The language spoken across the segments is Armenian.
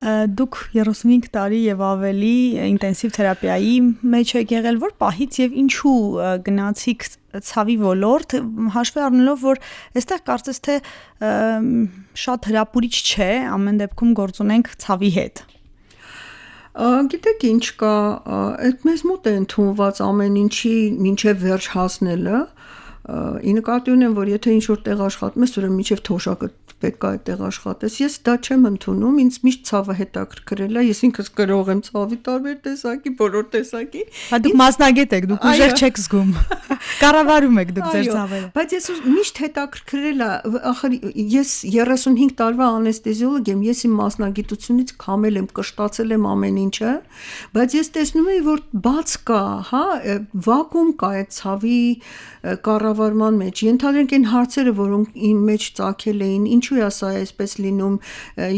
Դուք 35 տարի եւ ավելի ինտենսիվ թերապիայի մեջ եք եղել, որ պահից եւ ինչու գնացիք ցավի ոլորտ, հաշվի առնելով, որ այստեղ կարծես թե շատ հրապուրիչ չէ, ամեն դեպքում գործ ունենք ցավի հետ։ Գիտեք ինչ կա, այդ մեզ մոտ է ընդունված ամեն ինչի մինչև վերջ հասնելը, ի նկատի ունեմ, որ եթե ինչ-որ տեղ աշխատում ես, ուրեմն մինչև թոշակը պետք է այդտեղ աշխատես, ես դա չեմ ընդունում, ինձ միշտ ցավը հետաքրքրել է, ես ինքս կրող եմ ցավի տարբեր տեսակի, բոլոր տեսակի։ Բայց դուք մասնագետ եք, դուք ուժեղ չեք զգում։ Կառավարում եք դուք ձեր ցավերը։ Բայց ես միշտ հետաքրքրել է, ախր ես 35 տարվա անեստեզիոլոգ եմ, ես իմ մասնագիտությունից քամել եմ, կշտացել եմ ամեն ինչը, բայց ես տեսնում եմ, որ բաց կա, հա, վակուում կա այդ ցավի կառավարման մեջ։ Ենթադրենք այն հարցերը, որոնք իմ մեջ ծագել էին, ինչու է սա այսպես լինում,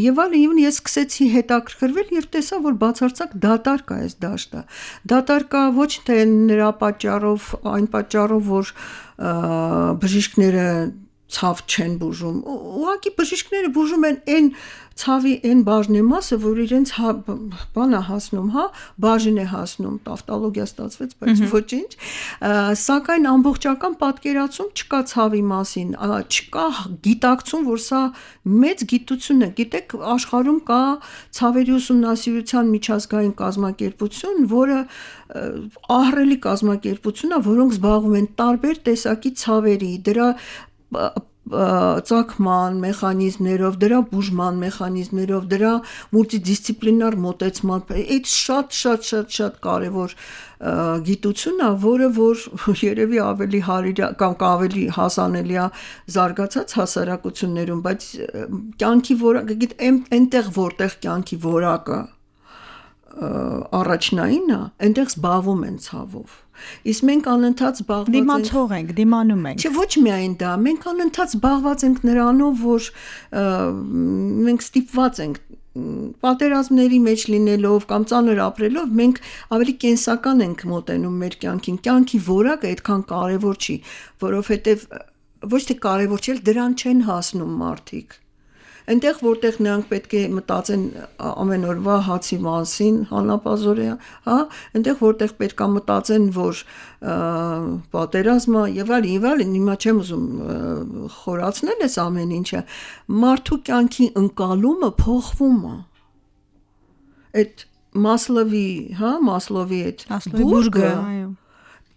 եւ այլն, ես սկսեցի հետաքրքրվել եւ տեսա, որ բացարձակ դատարկ է այս դաշտը։ Դատարկ է ոչ թե նրա պատճառով, այն պատճառով, որ բժիշկները ցավ չեն բուժում։ Ուղղակի բժիշկները բուժում են այն ցավի այն բաժնեմասը, որ իրենց բան է հասնում, հա, բաժին է հասնում, տավտոլոգիա ստացվեց, բայց ոչինչ, սակայն ամբողջական պատկերացում չկա ցավի մասին, չկա գիտակցում, որ սա մեծ գիտություն է։ Գիտեք, աշխարհում կա ցավերի ուսումնասիրության միջազգային կազմակերպություն, որը ահռելի կազմակերպություն է, որոնք զբաղվում են տարբեր տեսակի ցավերի, դրա ծագման մեխանիզմներով, դրա բուժման մեխանիզմներով, դրա մուլտիդիսցիպլինար մոտեցման, այդ շատ կարևոր գիտություն է, որը որ երևի ավելի հարիր կամ ավելի հասանելի է զարգացած հասարակություններում, բայց կյանքի որակը, այնտեղ որտեղ կյանքի որակը առաջնային է, այնտեղ զբաղվում են ցավով։ Իսկ մենք անընդհատ զբաղված ենք դիմացող ենք, դիմանում ենք։ Չէ, ոչ միայն դա, մենք անընդհատ զբաղված ենք նրանով, որ մենք ստիպված ենք պատերազմների մեջ լինելով կամ ծանր ապրելով, մենք ավելի կենսական ենք մոտենում մեր կյանքին։ Կյանքի որակը այդքան կարևոր չի, որովհետև ոչ թե կարևոր չէ, դրան չեն հասնում մարդիկ։ Այնտեղ որտեղ նրանք պետք է մտածեն ամեն օրվա հացի մասին, հանապազորյա, հա, այնտեղ որտեղ պետք է մտածեն, որ պատերազմը եւ այլն, հիմա չեմ ուզում խորացնել այս ամեն ինչը, մարդու կյանքի ընկալումը փոխվում է։ Այդ Մասլովի այդ բուրգը, այո։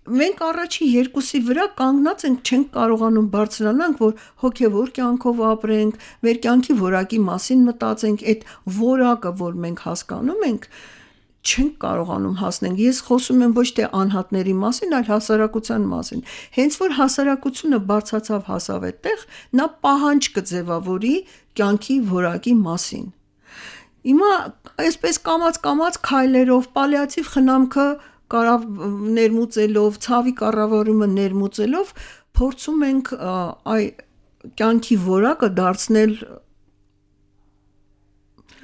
Մենք առաջի երկուսի վրա կանգնած ենք, չենք կարողանում բարձրանանք, որ հոգևոր կյանքով ապրենք, մեր կյանքի որակի մասին մտածենք, այդ որակը, որ մենք հասկանում ենք, չենք կարողանում հասնենք։ Ես խոսում եմ ոչ թե անհատների մասին, այլ հասարակության մասին։ Հենց որ հասարակությունը բարձրացավ հասավ այդտեղ, նա պահանջ կձևավորի կյանքի որակի մասին։ Հիմա այսպես կամած քայլերով պալիատիվ խնամքը ներմուծելով, ցավի կառավարումը ներմուծելով, փորձում ենք կյանքի որակը դարձնել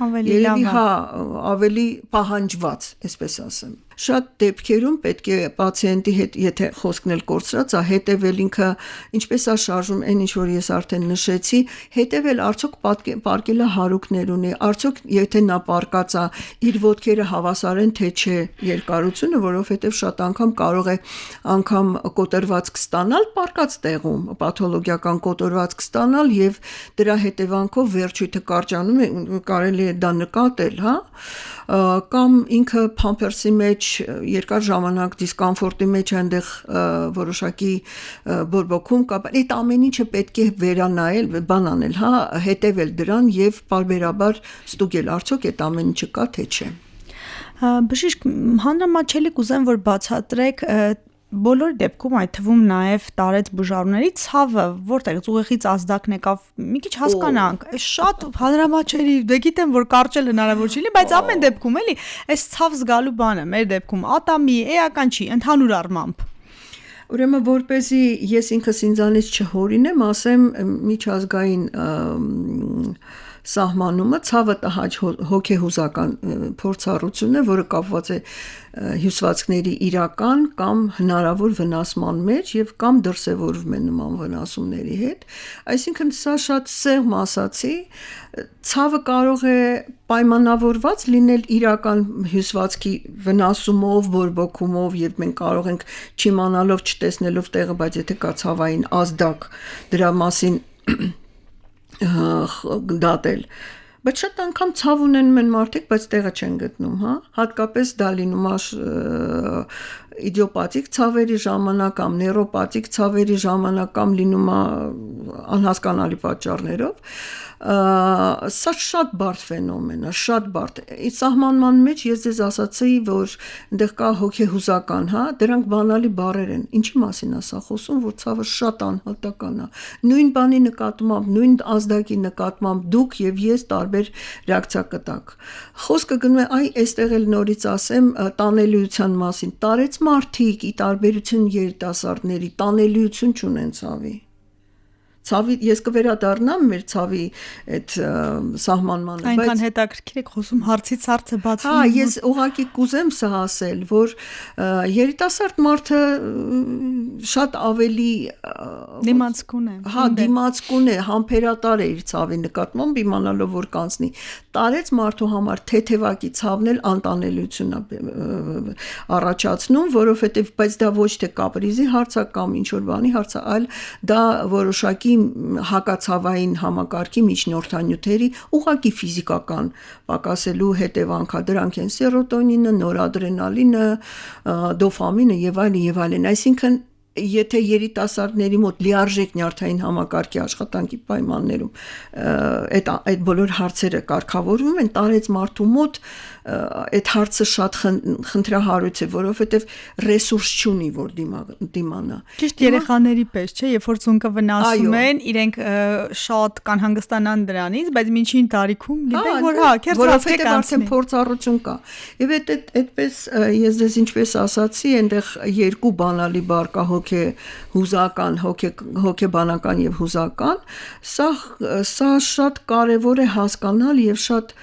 ավելի պահանջված, այսպես ասեմ։ Շատ դեպքերում պետք է պացիենտի հետ, եթե խոսքն էլ կորցրած է, հետևել ինքը, ինչպես է շարժում, այն ինչ որ ես արդեն նշեցի, հետևել արդյոք պարկելը հարուկներ ունի, արդյոք եթե նա պարկած է, իր ոտքերը հավասար են, թե չէ երկարությունը, որովհետև շատ անգամ կարող է անգամ կոտրվածք ստանալ պարկած տեղում, պաթոլոգիական կոտրվածք ստանալ եւ դրա հետևանքով վերջույթը կարճանում է, կարելի է դա նկատել, հա, կամ ինքը փամփերսի մեջ երկար ժամանակ դիսկոմֆորտի մեջ այնտեղ որոշակի բորբոքում կա, այդ ամեն ինչը պետք է վերանայել, բան անել, հա, հետևել դրան եւ պարբերաբար ստուգել, արդյոք այդ ամեն ինչը կա թե չէ։ Բժիշկ, հանրամատչելի կուզեմ, որ բացատրեք բոլոր դեպքում, այդ թվում նաև տարեց բուժարուների ցավը, որտեղից ուղեղից ազդակն եկավ, մի քիչ հասկանանք, շատ հանրամատչելի, դե գիտեմ, որ կարճել հնարավոր չի լինի, բայց ամեն դեպքում էլի, այս ցավ զգալու բանը մեր դեպքում ատամի, էական չի, ընդհանուր առմամբ։ Ուրեմն որպեսզի ես ինքս ինձանից չհորինեմ, ասեմ միջազգային սահմանումը, ցավը տհաճ հոգեհուզական փորձառություն է, որը կապված է հյուսվածքների իրական կամ հնարավոր վնասման մեջ եւ կամ դրսևորվում է նման վնասումների հետ, այսինքն սա շատ սեղմ ասացի, ցավը կարող է պայմանավորված լինել իրական հյուսվածքի վնասումով, բորբոքումով եւ մենք կարող ենք չիմանալով, չտեսնելով տեղը, բայց եթե կա ցավային ազդակ, դրա մասին դատել, բայց շատ անգամ ցավ ունենում են մարդիկ, բայց տեղը չեն գտնում, հա, հատկապես դա լինում է իդիոպաթիկ ցավերի ժամանակ կամ նեյրոպաթիկ ցավերի ժամանակ կամ լինում է անհասկանալի պատճառներով, սա շատ բարդ ֆենոմեն է, շատ բարդ։ Այս սահմանման մեջ ես ձեզ ասացի, որ այնտեղ կա հոգեհուզական, հա, դրանք բանալի բառեր են։ Ինչի մասին է սա խոսում, որ ցավը շատ անհատական է։ Նույն բանի նկատմամբ, նույն ազդակի նկատմամբ դուք եւ ես տարբեր ռեակցիա կտակ։ Խոսքը գնում է, այ այստեղ էլ նորից ասեմ տանելիության մասին։ Տարեց մարդիկ ի տարբերություն երիտասարդների տանելիություն չունեն ցավի։ Ցավի ես կվերադառնամ մեր ցավի այդ սահմանմանը, բայց այնքան հետաքրքիր եք խոսում հարցից հարցը բացվում։ Հա, ես ուղղակի կուզեմ սա ասել, որ երիտասարդ մարդը շատ ավելի դիմացկուն է։ Հա, դիմացկուն է, համբերատար է իր ցավի նկատմամբ, իմանալով որ կանցնի։ Տարեց մարդու համար թեթևակի ցավն էլ անտանելիություն է առաջացնում, որովհետև բայց դա ոչ թե կապրիզի հարց է կամ ինչ որ բանի հարց է, այլ դա որոշակի հակացավային համակարգի միջնորդանյութերի ուղղակի ֆիզիկական պակասելու հետևանք է, դրանք են սերոտոնինը, նորադրենալինը, դոֆամինը եւ այլն, այսինքն եթե երիտասարդների մոտ լիարժեք նյարդային համակարգի աշխատանքի պայմաններում այդ բոլոր հարցերը կարգավորվում են, տարեց մարդու մոտ այդ հարցը շատ խնդրահարույց է, որովհետև ռեսուրս չունի, որ դիմանա։ Ճիշտ երեխաների պես, չէ, երբ որ ծունկը վնասում են, իրենք շատ կան հանգստանան դրանից, բայց միջին տարիքում գիտեք, որ հա, որովհետև արդեն փորձառություն կա։ Եվ այդպես ես ձեզ ինչպես ասացի, այնտեղ երկու բանալի բառ կա հոգեհուզական, հոգեբանական եւ հուզական, սա շատ կարեւոր է հասկանալ եւ շատ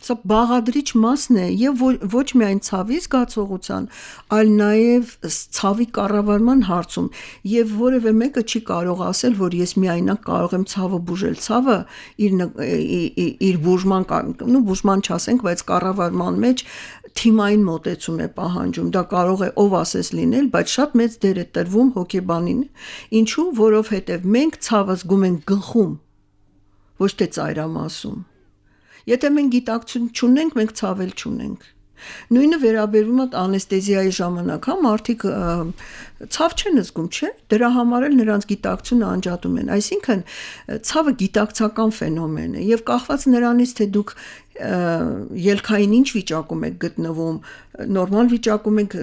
սա բաղադրիչ մասն է եւ ոչ միայն ցավի զգացողության, այլ նաեւ ցավի կառավարման հարցում եւ որևէ մեկը չի կարող ասել, որ ես միայնակ կարող եմ ցավը բուժել, ցավը իր բուժման չասենք, բայց կառավարման մեջ թիմային մոտեցում է պահանջում, դա կարող է ով ասես լինել, բայց շատ մեծ դեր է տրվում հոգեբանին, ինչու, որովհետև մենք ցավը զգում ենք գլխում, ոչ թե ծայրամասում, եթե մենք գիտակցություն չունենք, մենք ցավել չունենք, նույնը վերաբերվում է անեստեզիայի ժամանակ, հա, մարդիկ ցավ չեն զգում, չէ, դրա համար էլ նրանց գիտակցությունը անջատում են, այսինքն ցավը գիտակցական ֆենոմեն է եւ կախված նրանից, թե դուք ելքային ինչ վիճակում եք գտնվում, նորմալ վիճակում եք,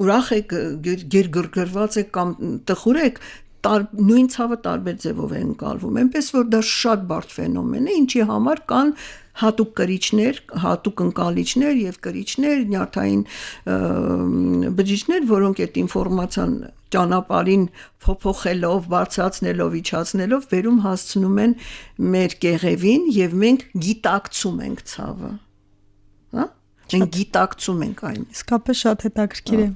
ուրախ եք, գերգրգռված եք կամ տխուր եք, նույն ցավը տարբեր ձևով է ընկալվում, այնպես որ դա շատ բարդ ֆենոմեն է, ինչի համար կան հատուկ կրիչներ, հատուկ ընկալիչներ եւ կրիչներ, նյարդային բջիջներ, որոնք այդ ինֆորմացիան ճանապարհին փոփոխելով, բարձրացնելով, իջացնելով վերում հասցնում են մեր կեղևին եւ մենք գիտակցում ենք ցավը, հա? Մենք գիտակցում ենք այն։ Իսկապես շատ հետաքրքիր է։